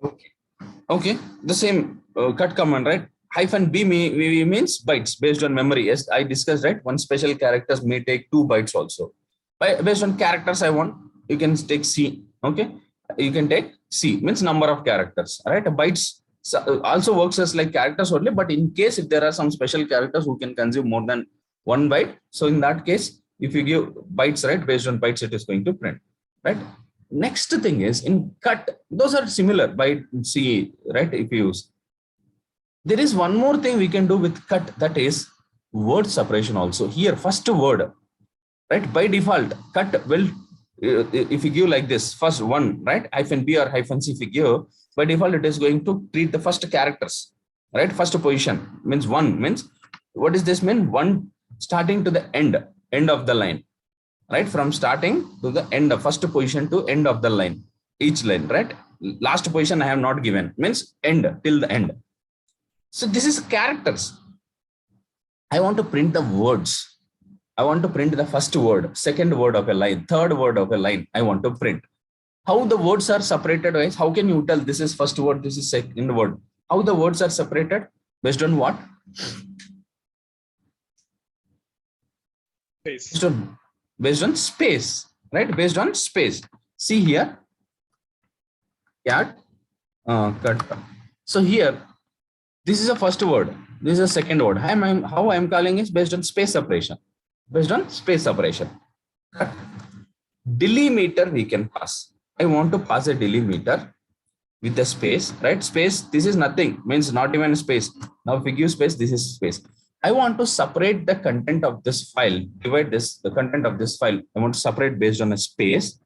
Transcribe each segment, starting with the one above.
Okay. Okay. The same cut command, right? Hyphen B means bytes based on memory. Yes, I discussed, right? One special characters may take 2 bytes also. Based on characters, I want you can take C. Okay, you can take C means number of characters. Right, bytes also works as like characters only. But in case if there are some special characters who can consume more than 1 byte, so in that case, if you give bytes, right, based on bytes, it is going to print. Right. Next thing is in cut. Those are similar by C. Right. If you use, there is one more thing we can do with cut, that is word separation also. Here, first word, right, by default cut will if you give like this first one, right, hyphen B or hyphen C, if you give by default it is going to treat the first characters, right, first position means one, means what does this mean? One starting to the end of the line, right, from starting to the end of first position to end of the line, each line, right. Last position I have not given, means end till the end. So this is characters. I want to print the words. I want to print the first word, second word of a line, third word of a line. I want to print. How the words are separated is, how can you tell this is first word, this is second word? How the words are separated? Based on what? Space. Based on space, right? Based on space. See here, cat, cut. So here, this is a first word. This is a second word. How I am calling is based on space separation. Based on space separation. Delimiter we can pass. I want to pass a delimiter with a space, right? Space, this is nothing, means not even space. Now if we give space, this is space. I want to separate the content of this file, divide the content of this file. I want to separate based on a space,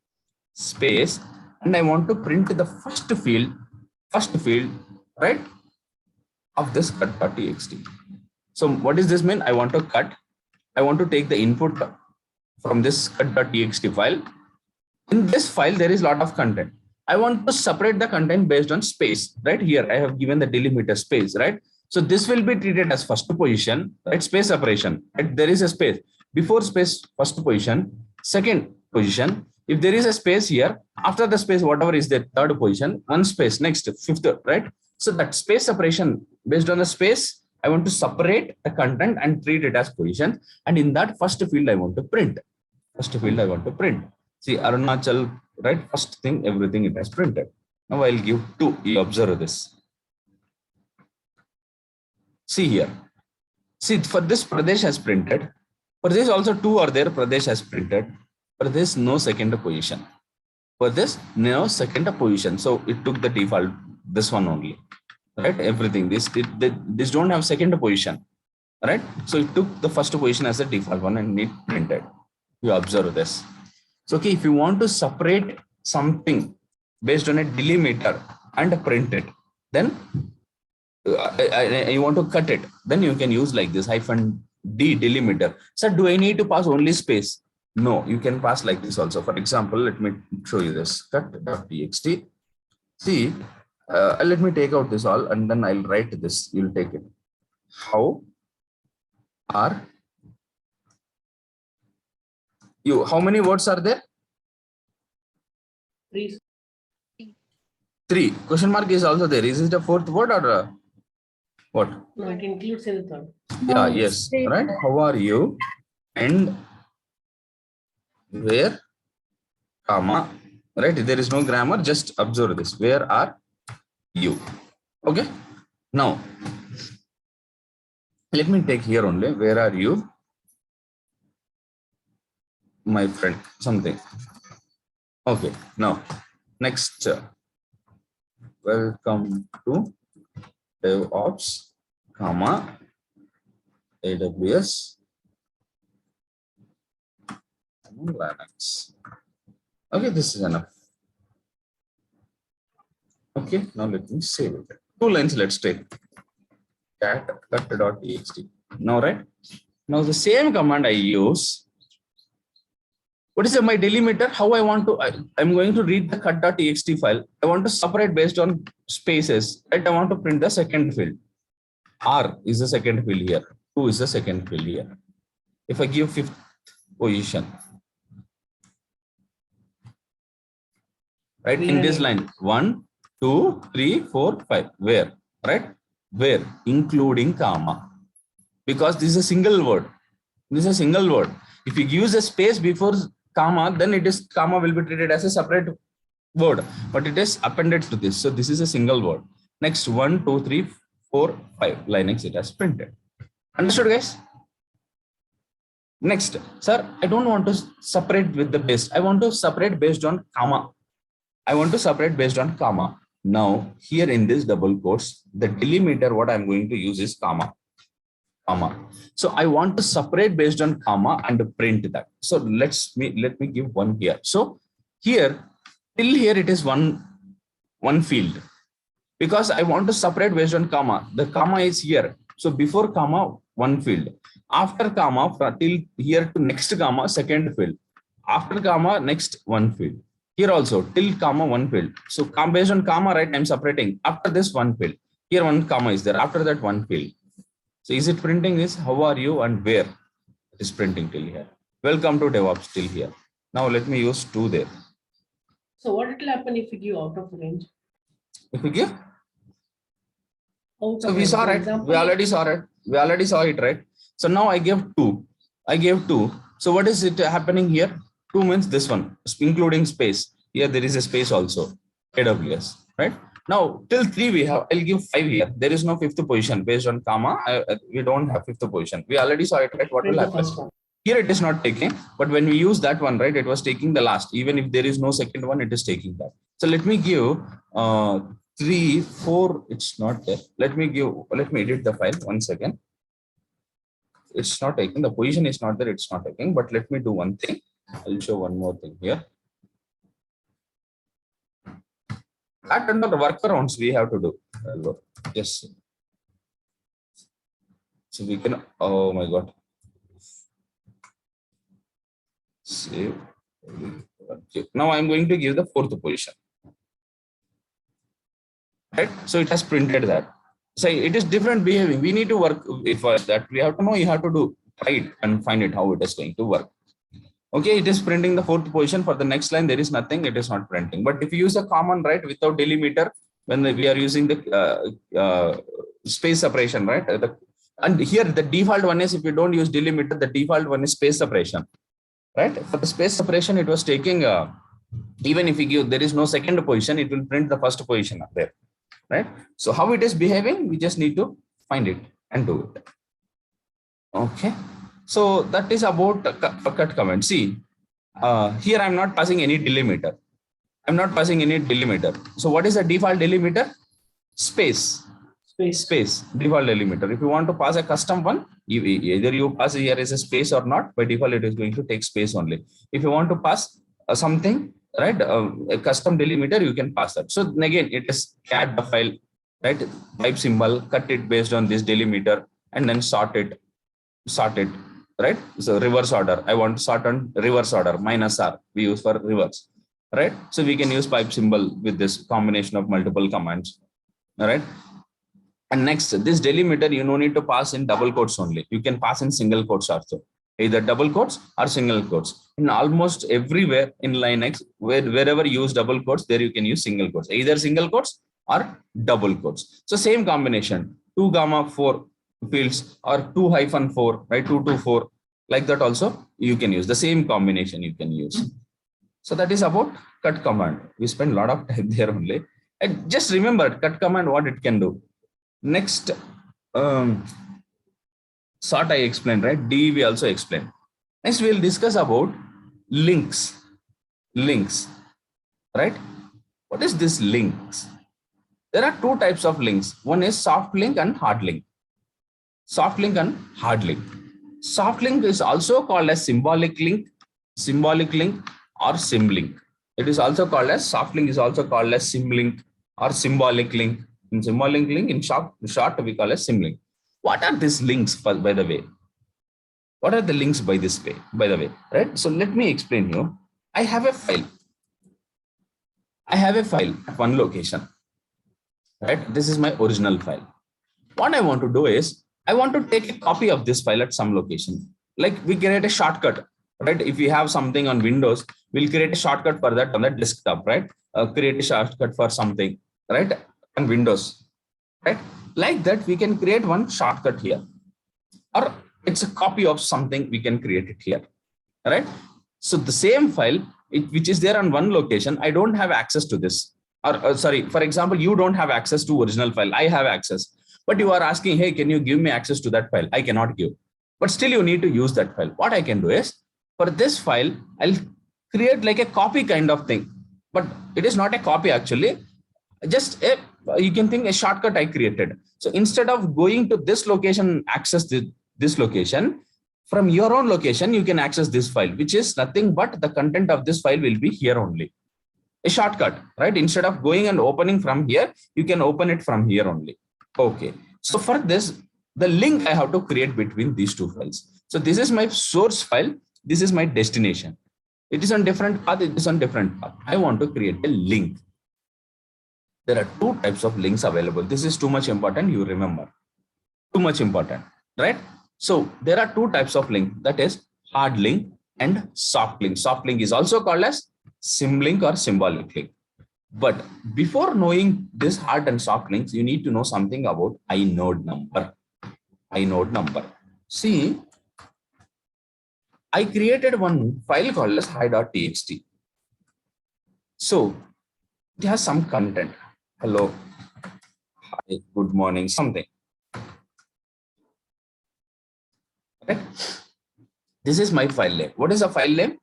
and I want to print the first field, right, of this cut.txt. So what does this mean? I want to cut. I want to take the input from this cut.txt file. In this file, there is a lot of content. I want to separate the content based on space, right? Here, I have given the delimiter space, right? So this will be treated as first position, right? Space separation, right? There is a space. Before space, first position, second position. If there is a space here, after the space, whatever is the third position, one space, next, fifth, right? So that space separation, based on the space, I want to separate the content and treat it as position. And in that first field, I want to print. First field, I want to print. See, Arunachal, right? First thing, everything it has printed. Now I'll give 2. You observe this. See here. See, for this Pradesh has printed. For this also 2 are there. Pradesh has printed. For this, no second position. For this, no second position. So it took the default, this one only. Right? Everything. This don't have second position. Right? So it took the first position as a default one and it printed. You observe this. So, okay, if you want to separate something based on a delimiter and print it, then you want to cut it, then you can use like this hyphen D delimiter. So do I need to pass only space? No, you can pass like this also. For example, let me show you this cut.txt. See, let me take out this all and then I'll write this. You'll take it. How are you? How many words are there? 3. 3. Question mark is also there. Is it a fourth word or what? No, it includes in the third. Yeah, yes, right. How are you? And where, comma, right? There is no grammar. Just observe this. Where are you? Okay. Now, let me take here only. Where are you, my friend? Something. Okay. Now, next. Welcome to DevOps, comma, AWS, Linux. Okay, this is enough. Okay, now let me save it. 2 lines, let's take. cat.txt. Now, right? Now the same command I use. What is my delimiter? How I want to, I'm going to read the cut.txt file. I want to separate based on spaces. Right? I want to print the second field. R is the second field here. 2 is the second field here. If I give 5th position, right, in this line, 1, 2, 3, 4, 5. Where? Right? Where? Including comma. Because this is a single word. This is a single word. If you use a space before comma, then it is comma will be treated as a separate word, but it is appended to this. So this is a single word. Next, 1, 2, 3, 4, 5. Linux it has printed. Understood, guys? Next, sir, I don't want to separate with the base. I want to separate based on comma. I want to separate based on comma. Now, here in this double quotes, the delimiter, what I'm going to use is comma. So I want to separate based on comma and print that. So let me give one here. So here, till here it is one field, because I want to separate based on comma. The comma is here. So before comma, one field. After comma, till here to next comma, second field. After comma, next one field. Here also, till comma, one field. So based on comma, right, I'm separating. After this, one field. Here one comma is there. After that, one field. So is it printing this? How are you and where? It is printing till here. Welcome to DevOps till here. Now let me use 2 there. So what will happen if you give out of range? If we give? Out so we saw it. We already saw it. We already saw it, right? So now I gave 2. I gave 2. So what is it happening here? 2 means this one, including space. Here there is a space also. AWS, right? Now till 3 we have. I'll give 5 here. There is no 5th position based on comma. We don't have 5th position. We already saw it, right? What will happen? Here it is not taking, but when we use that one, right, it was taking the last. Even if there is no second one, it is taking that. So let me give 3, 4. It's not there. Let me edit the file. 1 second. It's not taking. The position is not there. It's not taking. But let me do one thing. I'll show one more thing here. That under the workarounds we have to do. Yes. So we can. Oh my God. Save. Okay. Now I'm going to give the 4th position. Right. So it has printed that. So it is different behaving. We need to work for that. We have to know. You have to do right and find it how it is going to work. Okay, it is printing the 4th position. For the next line, there is nothing. It is not printing. But if you use a common, right, without delimiter, when we are using the space separation, right? And here the default one is, if you don't use delimiter, the default one is space separation, right? For the space separation, it was taking, even if you give, there is no second position, it will print the first position up there, right? So how it is behaving, we just need to find it and do it. Okay. So that is about cut command. See, here I'm not passing any delimiter. I'm not passing any delimiter. So what is the default delimiter? Space. Default delimiter. If you want to pass a custom one, either you pass here as a space or not. By default, it is going to take space only. If you want to pass something, right, a custom delimiter, you can pass that. So again, it is cat the file, right? Type symbol, cut it based on this delimiter, and then sort it. Right? So reverse order. I want to sort on reverse order. -R we use for reverse. Right? So we can use pipe symbol with this combination of multiple commands. All right. And next, this delimiter, you no need to pass in double quotes only. You can pass in single quotes also. Either double quotes or single quotes. In almost everywhere in Linux, wherever you use double quotes, there you can use single quotes. Either single quotes or double quotes. So same combination. 2, 4 fields or 2-4, right? 2 to 4, like that also you can use the same combination you can use. So that is about cut command. We spend a lot of time there only. And just remember cut command, what it can do. Next, sort I explained, right? D we also explained. Next we'll discuss about links, right? What is this links? There are 2 types of links. One is soft link and hard link. Soft link and hard link. Soft link is also called as symbolic link or symlink. It is also called as soft link, is also called as symlink or symbolic link. In symbolic link, in short we call as symlink. What are these links, by the way? What are the links by the way, right? So let me explain you. I have a file at one location, right? This is my original file. What I want to do is, I want to take a copy of this file at some location. Like we create a shortcut, right? If we have something on Windows, we'll create a shortcut for that on the desktop, right? Create a shortcut for something, right? And Windows, right? Like that, we can create one shortcut here, or it's a copy of something, we can create it here, right? So the same file, which is there on one location, I don't have access to this. Or sorry, for example, you don't have access to original file. I have access, but you are asking, hey, can you give me access to that file? I cannot give, but still you need to use that file. What I can do is, for this file, I'll create like a copy kind of thing, but it is not a copy actually. Just a, you can think a shortcut I created. So instead of going to this location, access this location, from your own location, you can access this file, which is nothing but the content of this file will be here only. A shortcut, right? Instead of going and opening from here, you can open it from here only. Okay. So for this, the link I have to create between these two files. So this is my source file. This is my destination. It is on different path. It is on different path. I want to create a link. There are two types of links available. This is too much important. You remember, too much important, right? So there are two types of link, that is hard link and soft link. Soft link is also called as symlink or symbolic link. But before knowing this hard and soft links, you need to know something about inode number. Inode number. See, I created one file called as hi.txt. So it has some content. Hello, hi, good morning, something. Right? This is my file name. What is the file name?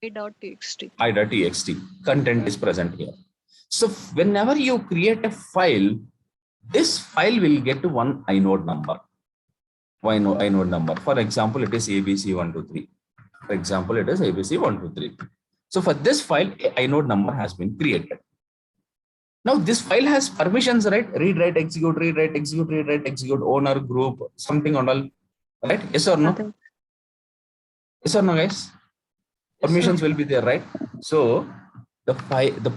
hi.txt. hi.txt. Content is present here. So whenever you create a file, this file will get one inode number. Why no inode number? For example, it is ABC123. For example, it is ABC123. So for this file, a inode number has been created. Now this file has permissions, right? Read, write, execute, read, write, execute, read, write, execute, owner, group, something on all, right? Yes or no? Yes or no, guys? Permissions will be there, right? So the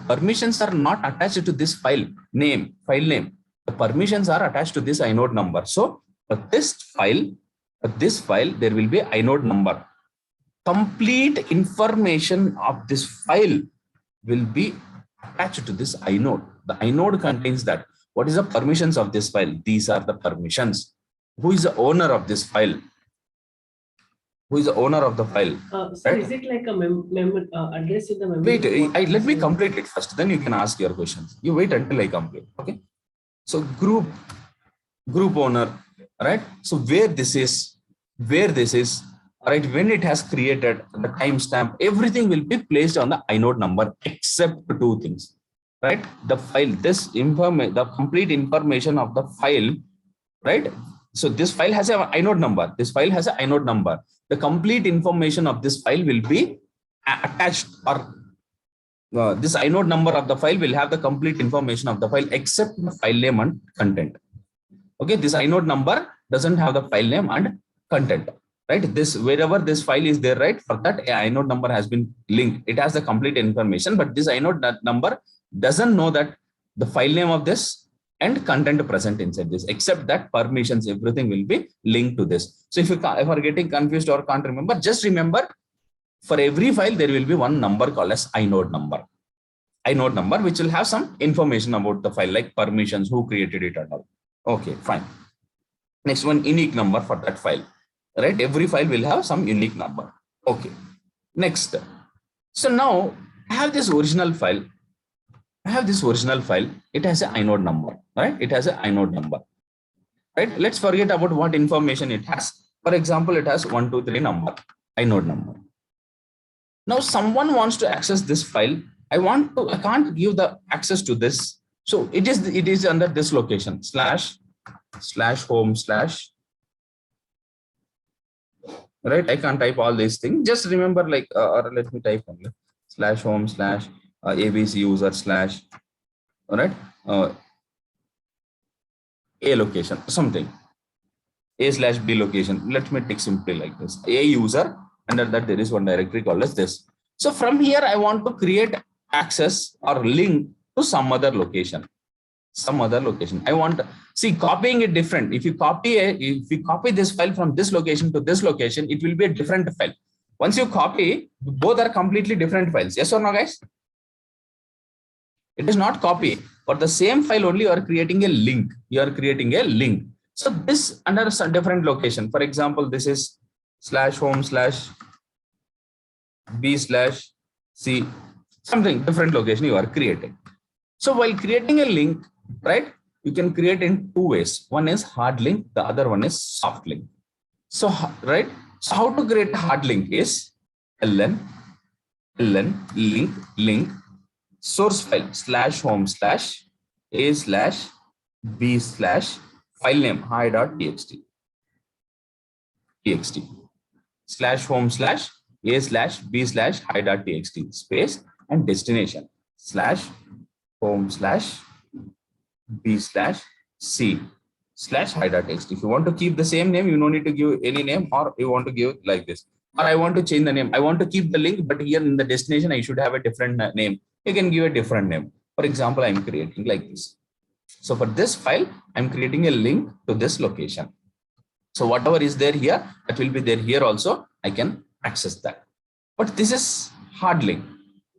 permissions are not attached to this file name. The permissions are attached to this inode number. So for this file, there will be inode number. Complete information of this file will be attached to this inode. The inode contains that. What is the permissions of this file? These are the permissions. Who is the owner of this file? Who is the owner of the file? So right? Is it like a address in the memory? Wait, let me complete it first. Then you can ask your questions. You wait until I complete. Okay. So group owner, right? So where this is, right? When it has created the timestamp, everything will be placed on the inode number except two things, right? The file, the complete information of the file, right? So this file has an inode number. This file has an inode number. The complete information of this file will be attached, or this inode number of the file will have the complete information of the file except the file name and content. Okay, this inode number doesn't have the file name and content, right? This, wherever this file is there, right? For that, a inode number has been linked. It has the complete information, but this inode number doesn't know that the file name of this and content present inside this, except that permissions, everything will be linked to this. So if you are getting confused or can't remember, just remember, for every file, there will be one number called as inode number. Inode number, which will have some information about the file, like permissions, who created it and all. Okay, fine. Next one, unique number for that file, right? Every file will have some unique number. Okay. Next. So now I have this original file. It has an inode number, right? It has an inode number, right? Let's forget about what information it has. For example, it has 123 number, inode number. Now someone wants to access this file. I can't give the access to this. So it is under this location, /home/ right? I can't type all these things. Just remember, like, or let me type only /home/ ABC user / all right, a location, something, a/b location. Let me take simply like this, a user. Under that, there is one directory called as this. So from here, I want to create access or link to some other location. I want, see, copying it different. If you copy this file from this location to this location, it will be a different file. Once you copy, both are completely different files. Yes or no, guys? It is not copy. For the same file only, you are creating a link. You are creating a link. So this under a different location. For example, this is /home/b/c, something different location you are creating. So while creating a link, right, you can create in two ways. One is hard link, the other one is soft link. So, right, so how to create a hard link is ln link source file /home/a/b/file name hi.txt /home/a/b/hi.txt space and destination /home/b/c/hi.txt. If you want to keep the same name, you don't need to give any name, or you want to give like this. Or I want to change the name. I want to keep the link, but here in the destination, I should have a different name. You can give a different name. For example, I'm creating like this. So for this file, I'm creating a link to this location. So whatever is there here, that will be there here also. I can access that. But this is hard link.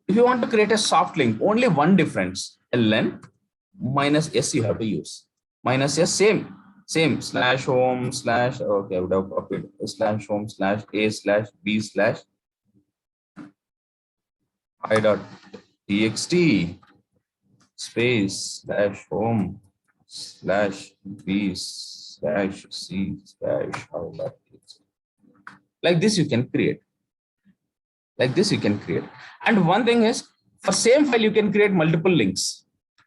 If you want to create a soft link, only one difference, ln -s you have to use. -s, same /home/ okay, I would have copied /home/a/b/hi.txt space /home/b/c/hi.txt. Like this you can create. Like this you can create. And one thing is, for same file you can create multiple links.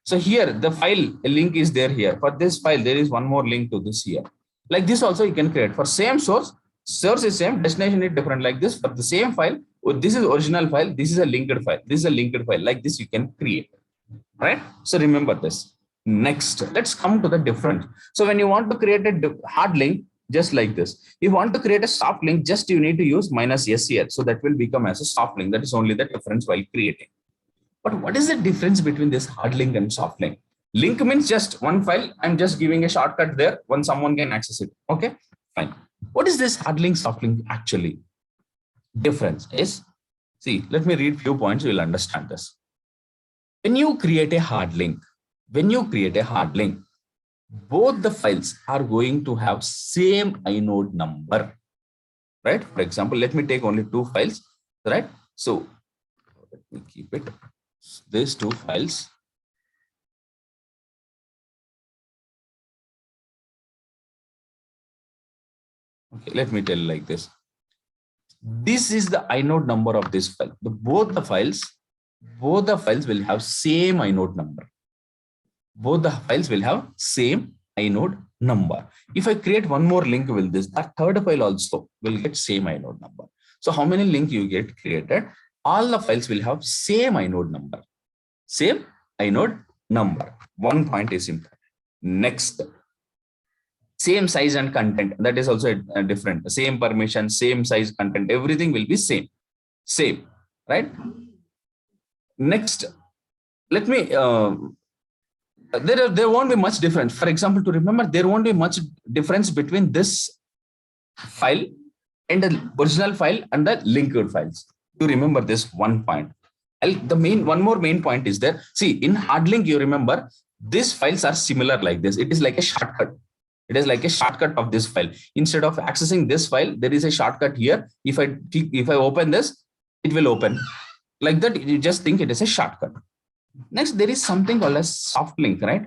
So here the file, a link is there here. For this file there is one more link to this here. Like this also you can create. For same source is same, destination is different. Like this, for the same file, this is original file, this is a linked file, this is a linked file. Like this you can create, right? So remember this. Next, let's come to the difference. So when you want to create a hard link, just like this. If you want to create a soft link, just you need to use -s here. So that will become as a soft link. That is only the difference while creating. But what is the difference between this hard link and soft link? Link means just one file. I'm just giving a shortcut there when someone can access it. Okay, fine. What is this hard link, soft link actually? Difference is, see, let me read few points. You will understand this. When you create a hard link, both the files are going to have same inode number, right? For example, let me take only two files, right? So let me keep it, these two files. Okay, let me tell like this. This is the inode number of this file. Both the files will have same inode number. Both the files will have same inode number. If I create one more link with this, that third file also will get same inode number. So how many links you get created? All the files will have same inode number. Same inode number. One point is important. Next, same size and content. That is also different. Same permission, same size, content. Everything will be same, right? Next, let me. There won't be much difference. For example, to remember, there won't be much difference between this file and the original file and the linked files. To remember this one point. One more main point is there. See, in hard link, you remember these files are similar like this. It is like a shortcut. It is like a shortcut of this file. Instead of accessing this file, there is a shortcut here. If I open this, it will open like that. You just think it is a shortcut. Next, there is something called as soft link, right?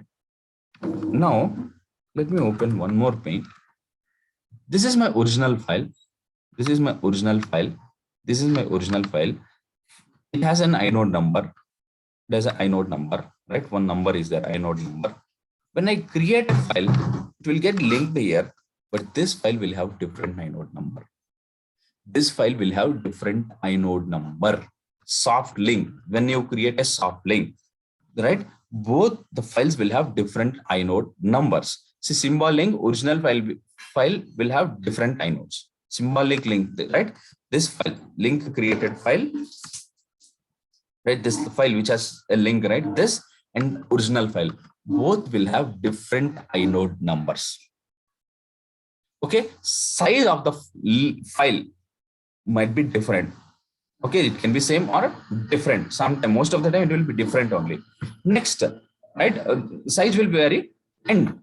Now, let me open one more pane. This is my original file. This is my original file. This is my original file. It has an inode number. There's an inode number, right? One number is there, inode number. When I create a file, it will get linked here, but this file will have different inode number. This file will have different inode number. Soft link. When you create a soft link, right? Both the files will have different inode numbers. See, symbolic original file will have different inodes. Symbolic link, right? This file, link created file, right? This file which has a link, right? This and original file, both will have different inode numbers. Okay, size of the file might be different. Okay, it can be same or different. Sometimes, most of the time, it will be different only. Next, right? Size will vary, and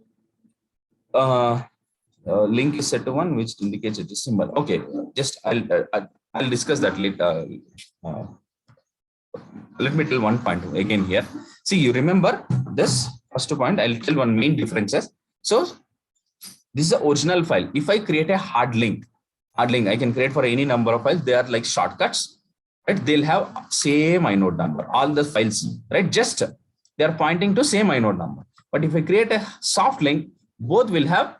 link is set to 1, which indicates it is symbol. Okay, just I'll discuss that later. Let me tell one point again here. See, you remember this first point. I'll tell one main differences. So this is the original file. If I create a hard link I can create for any number of files. They are like shortcuts, right? They'll have same inode number. All the files, right? Just they are pointing to same inode number. But if I create a soft link, both will have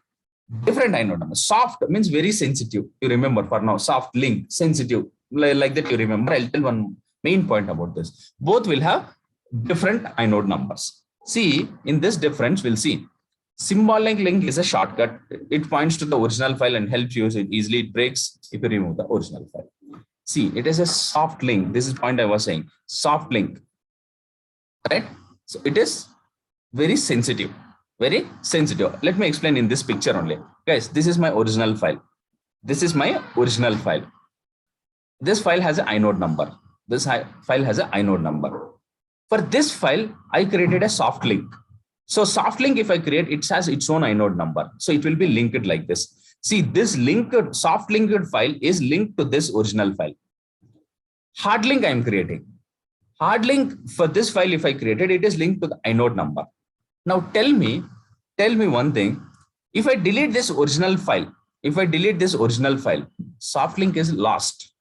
different inode number. Soft means very sensitive. You remember for now, soft link, sensitive, like that. You remember. I'll tell one main point about this. Both will have different inode numbers. See, in this difference, we'll see. Symbolic link is a shortcut. It points to the original file and helps use it easily. It breaks if you remove the original file. See, it is a soft link. This is the point I was saying. Soft link, right? So it is very sensitive. Very sensitive. Let me explain in this picture only. Guys, this is my original file. This is my original file. This file has an inode number. This file has an inode number. For this file, I created a soft link. So soft link, if I create, it has its own inode number. So it will be linked like this. See, this linked, soft linked file is linked to this original file. Hard link I am creating. Hard link for this file, if I created, it is linked to the inode number. Now tell me one thing. If I delete this original file, soft link is lost.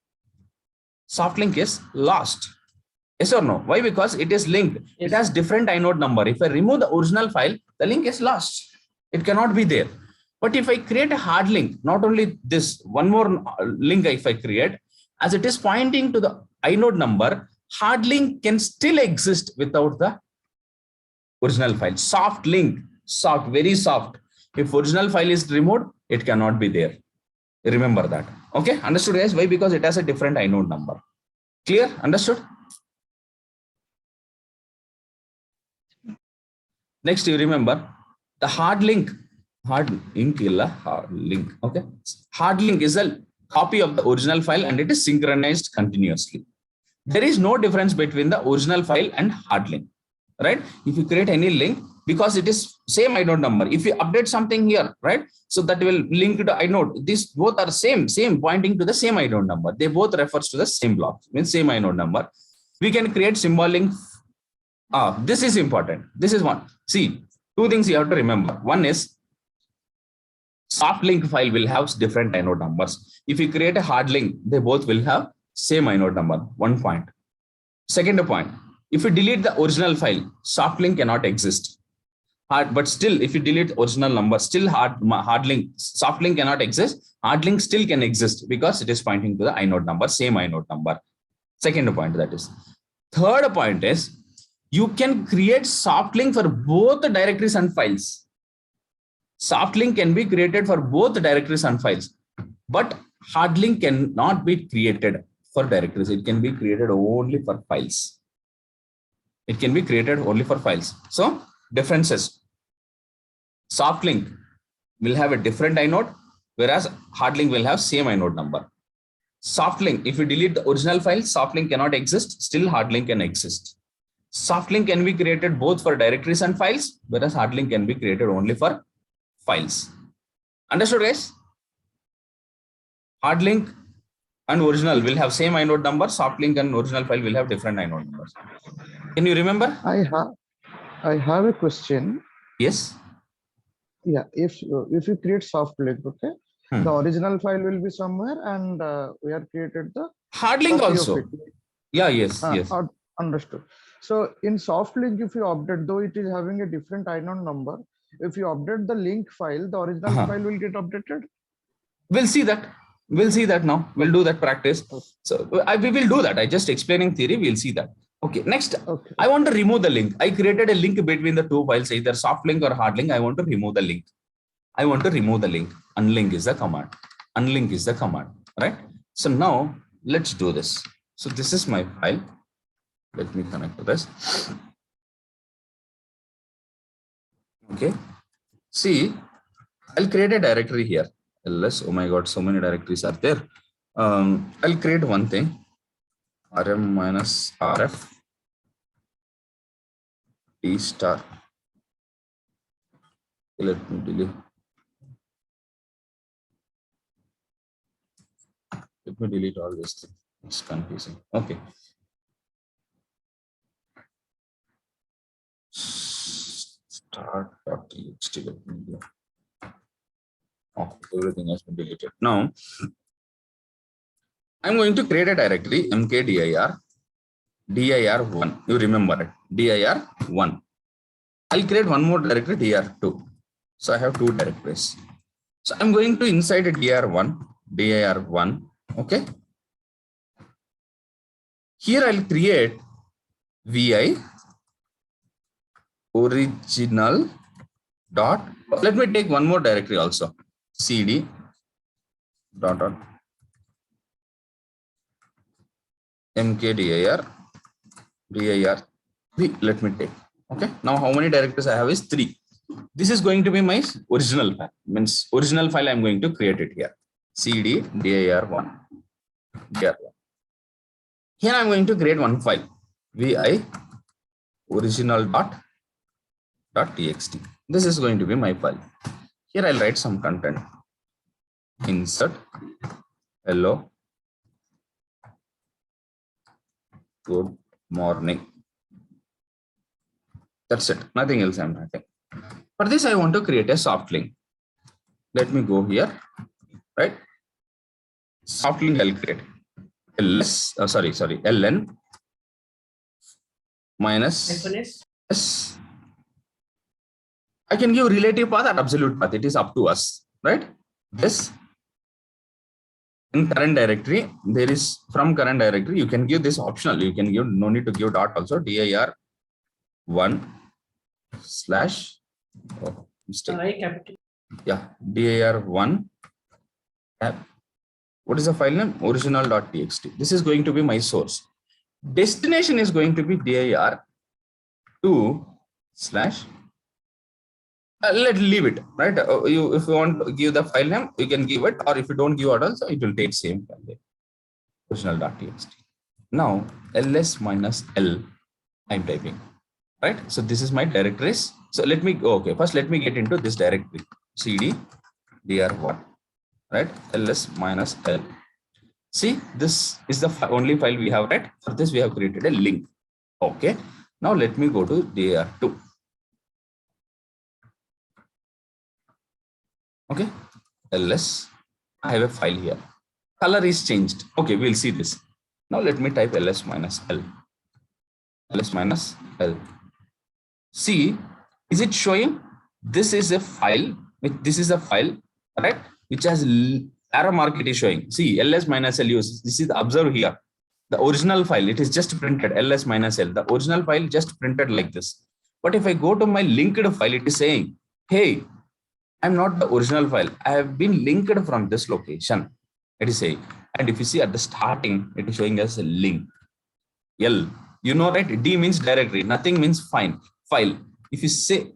Soft link is lost. Yes or no? Why? Because it is linked. It has different inode number. If I remove the original file, the link is lost. It cannot be there. But if I create a hard link, not only this, one more link if I create, as it is pointing to the inode number, hard link can still exist without the original file. Soft link, soft, very soft. If original file is removed, it cannot be there. Remember that. Okay, understood guys? Why? Because it has a different inode number. Clear? Understood? Next, you remember the hard link. Okay. Hard link is a copy of the original file and it is synchronized continuously. There is no difference between the original file and hard link, right? If you create any link, because it is same inode number. If you update something here, right? So that will link to inode. These both are same pointing to the same inode number. They both refers to the same block, means same inode number. We can create symbolic. This is important. This is one. See, two things you have to remember. One is soft link file will have different inode numbers. If you create a hard link, they both will have same inode number. 1 point. Second point, if you delete the original file, soft link cannot exist. But still, if you delete original number, still hard link, soft link cannot exist. Hard link still can exist because it is pointing to the inode number, same inode number. Second point, that is. Third point is, you can create soft link for both the directories and files. Soft link can be created for both the directories and files, but hard link cannot be created for directories. It can be created only for files. It can be created only for files. So differences. Soft link will have a different inode, whereas hard link will have same inode number. Soft link, if you delete the original file, soft link cannot exist. Still hard link can exist. Soft link can be created both for directories and files, whereas hard link can be created only for files. Understood, guys? Hard link and original will have same inode number. Soft link and original file will have different inode numbers. Can you remember? I have a question. Yes. Yeah, if you create soft link, okay, the original file will be somewhere, and we are created the hard link also. Yeah. Yes. Yes. Understood. So in soft link, if you update, though it is having a different inode number, if you update the link file, the original file will get updated. We'll see that. We'll see that now. We'll do that practice. So we will do that. I just explaining theory. We'll see that. Okay. Next, okay. I want to remove the link. I created a link between the two files, either soft link or hard link. I want to remove the link. I want to remove the link. Unlink is the command. Unlink is the command. Right. So now let's do this. So this is my file. Let me connect to this. Okay. See, I'll create a directory here. ls. Oh my God, so many directories are there. I'll create one thing. rm-rf. D star. Let me delete. Let me delete all this thing. It's confusing. Okay. Start.txt. Let me do. Oh, everything has been deleted. Now, I'm going to create a directory mkdir dir1. You remember it. dir1. I'll create one more directory dir2. So I have two directories. So I'm going to inside a dir1. Okay. Here I'll create vi original dot. Let me take one more directory also. cd dot mkdir dir 3. Let me take. Okay. Now how many directories I have is 3. This is going to be my original file. Means original file I'm going to create it here. cd dir1. Here I'm going to create one file. vi original dot txt. This is going to be my file. Here I'll write some content. Insert hello, good morning. That's it. Nothing else I'm writing. For this, I want to create a soft link. Let me go here. Right? Soft link I'll create. ln minus s. I can give relative path and absolute path. It is up to us. Right? This in current directory, there is from current directory, you can give this optional. You can give, no need to give dot also, dir1 slash, oh, mistake. Yeah, dir1 tab. What is the file name? Original.txt. This is going to be my source. Destination is going to be dir2 slash. Leave it, right? If you want to give the file name, you can give it, or if you don't give it also, it will take same file name. Original.txt. Now ls minus l I'm typing, right? So this is my directories. So let me go. Okay, first let me get into this directory. cd dir1, right? ls minus l. See, this is the only file we have, right? For this we have created a link. Okay. Now let me go to dir2. Okay, ls. I have a file here. Color is changed. Okay, we'll see this. Now let me type ls minus l. ls minus l. See, is it showing? This is a file. This is a file, right? Which has arrow mark. It is showing. See, ls minus l. This is the observe here. The original file. It is just printed ls minus l. The original file just printed like this. But if I go to my linked file, it is saying, hey, I'm not the original file. I have been linked from this location. It is saying, and if you see at the starting, it is showing as a link. L, you know, right? D means directory. Nothing means file. If you say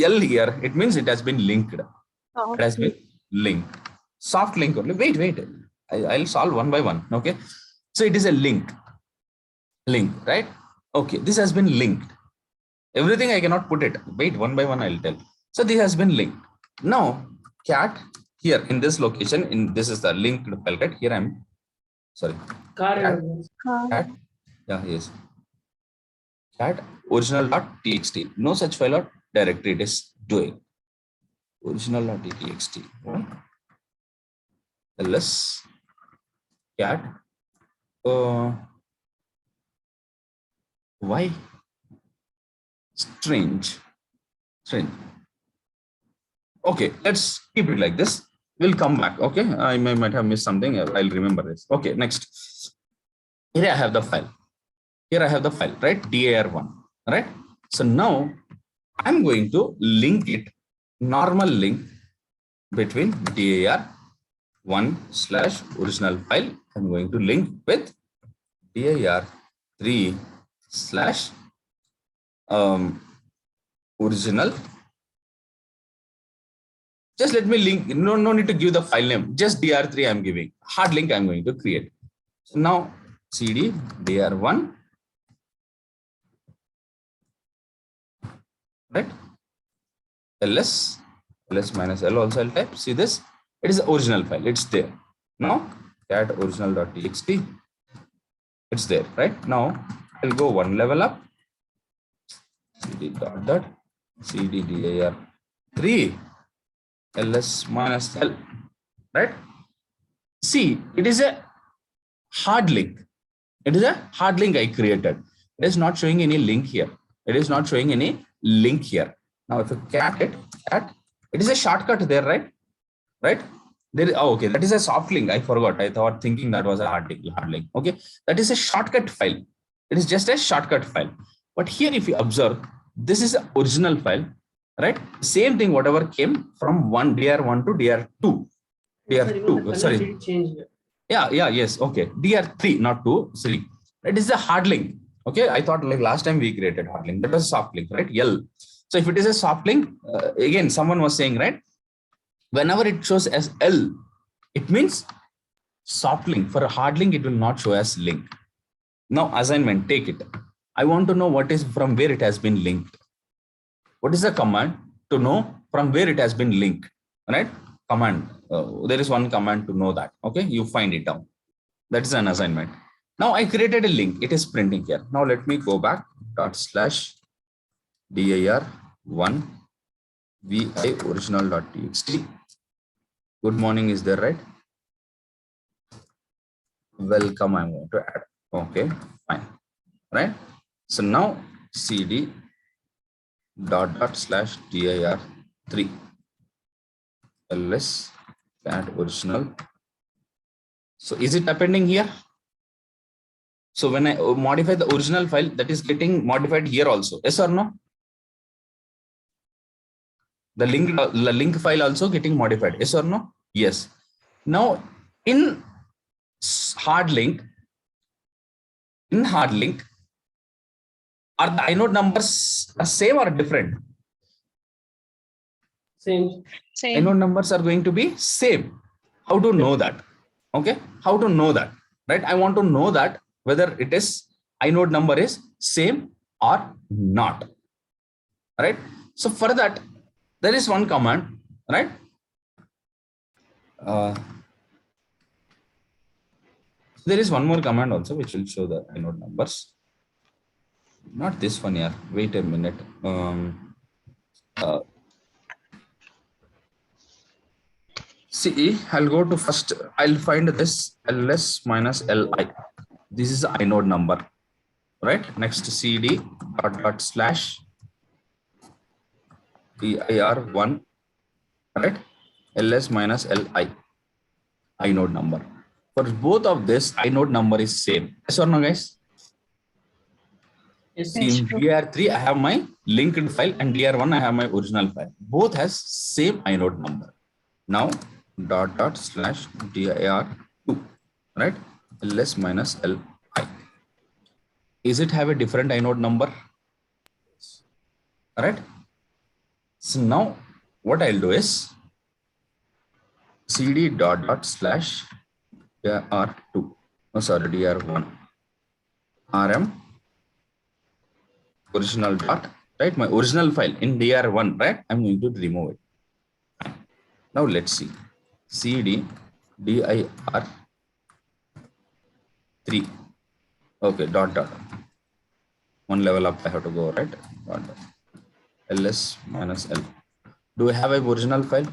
L here, it means it has been linked. Oh, It has been linked. Soft link only. Wait. I'll solve one by one. Okay. So it is a link, right? Okay. This has been linked. Everything I cannot put it. Wait, one by one I'll tell. So this has been linked. Now cat here in this location, in this is the linked file, right? Here I'm sorry. Cat. Yeah, yes. Cat original.txt. No such file or directory it is doing. Original.txt. ls cat. Why? Strange. Okay, let's keep it like this. We'll come back. Okay, I might have missed something. I'll remember this. Okay, next. Here I have the file. Right? dir1, right? So now I'm going to link it, normal link between dir1 slash original file. I'm going to link with dir3 slash original. Just let me link. No need to give the file name. Just dir3 I'm giving. Hard link I'm going to create. So now cd dir1 right? ls minus L also I'll type. See this? It is the original file. It's there. Now cat original.txt. It's there, right? Now I'll go one level up. cd dot cd dir 3 ls minus L, right? See, it is a hard link. It is a hard link I created. It is not showing any link here. It is not showing any link here. Now, if you cat it is a shortcut there, right? Right? There. Oh, okay. That is a soft link. I forgot. I thought thinking that was a hard link. Okay. That is a shortcut file. It is just a shortcut file. But here, if you observe, this is the original file, right? Same thing, whatever came from DR1 to DR2. DR2. Sorry. Yes. Okay. DR3, not 2, 3. It is a hard link. Okay. I thought like last time we created hard link. That was a soft link, right? L. So if it is a soft link, again, someone was saying, right? Whenever it shows as L, it means soft link. For a hard link, it will not show as link. Now, assignment, take it. I want to know what is from where it has been linked. What is the command to know from where it has been linked? Right? Command. There is one command to know that. Okay, you find it down. That is an assignment. Now I created a link. It is printing here. Now let me go back. /dir1 vi original.txt. Good morning is there, right? Welcome, I'm going to add. Okay, fine. Right? So now cd /dir3 ls cat original. So is it appending here? So when I modify the original file, that is getting modified here also. Yes or no? The link file also getting modified. Yes or no? Yes. Now in hard link, are the inode numbers same or different? Same. Inode numbers are going to be same. How to know that? Okay. How to know that? Right. I want to know that whether it is inode number is same or not. Right. So for that, there is one command, right? There is one more command also which will show the inode numbers. Not this one here. Wait a minute. See, I'll go to first. I'll find this ls minus li. This is the inode number, right? Next cd // dir1, right? ls minus li inode number. For both of this, inode number is same. Yes or no, guys? Yes. In DR3, I have my linked file, and DR1, I have my original file. Both has same inode number. Now // dir2, right? ls minus li. Is it have a different inode number? All right. So now what I'll do is cd // dir2. Oh, sorry, dir1 rm original dot, right? My original file in dir1, right? I'm going to remove it. Now let's see. cd dir3. Okay, dot. One level up I have to go, right? ls minus l. Do I have a original file?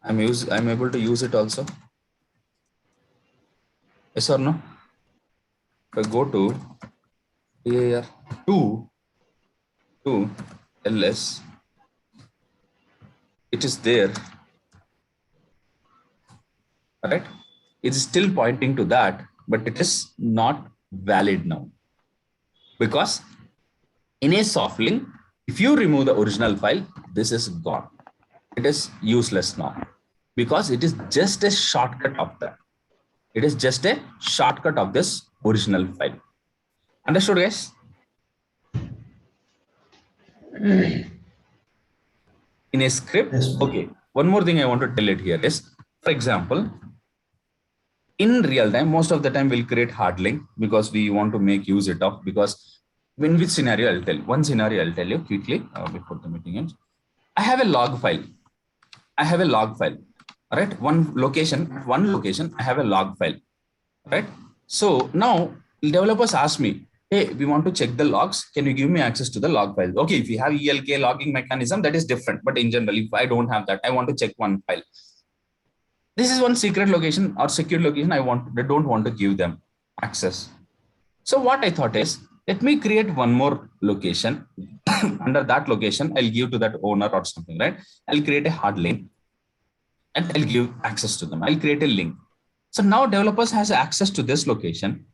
I'm able to use it also. Yes or no? If I go to dir2 to ls, it is there. Right? It is still pointing to that, but it is not valid now. Because in a soft link, if you remove the original file, this is gone. It is useless now because it is just a shortcut of that. It is just a shortcut of this original file. Understood, guys? In a script, okay. One more thing I want to tell it here is, for example, in real time, most of the time we'll create hard link because we want to make use it of, because In which scenario I'll tell. One scenario I'll tell you quickly before the meeting ends. I have a log file. Right? One location, I have a log file. Right? So now developers ask me, hey, we want to check the logs. Can you give me access to the log file? Okay, if you have ELK logging mechanism, that is different. But in general, if I don't have that, I want to check one file. This is one secret location or secure location. I don't want to give them access. So what I thought is, let me create one more location. Under that location, I'll give to that owner or something, right? I'll create a hard link and I'll give access to them. I'll create a link. So now developers has access to this location,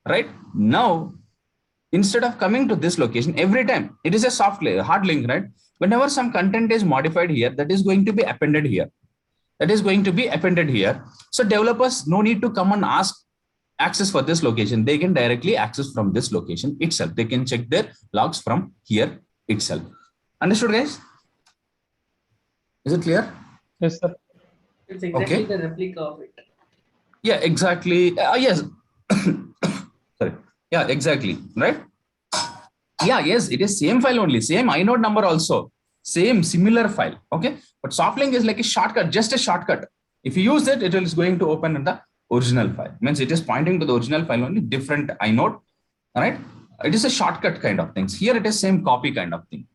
right? Now, instead of coming to this location every time, it is a hard link, right? Whenever some content is modified here, that is going to be appended here. So developers no need to come and ask access for this location. They can directly access from this location itself. They can check their logs from here itself. Understood, guys? Is it clear? Yes, sir. It's exactly the replica of it. Yeah, exactly. Yes. Sorry. Yeah, exactly. Right? Yeah, yes, it is same file only. Same inode number also. Same similar file. Okay. But softlink is like a shortcut, just a shortcut. If you use it, it is going to open in the original file. Means it is pointing to the original file only, different inode. All right. It is a shortcut kind of things. Here it is same copy kind of thing.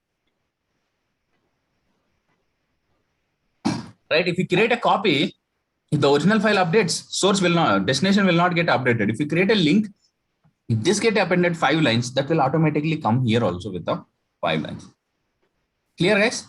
Right? If you create a copy, if the original file updates, destination will not get updated. If you create a link, if this get appended 5 lines, that will automatically come here also with the 5 lines. Clear, guys?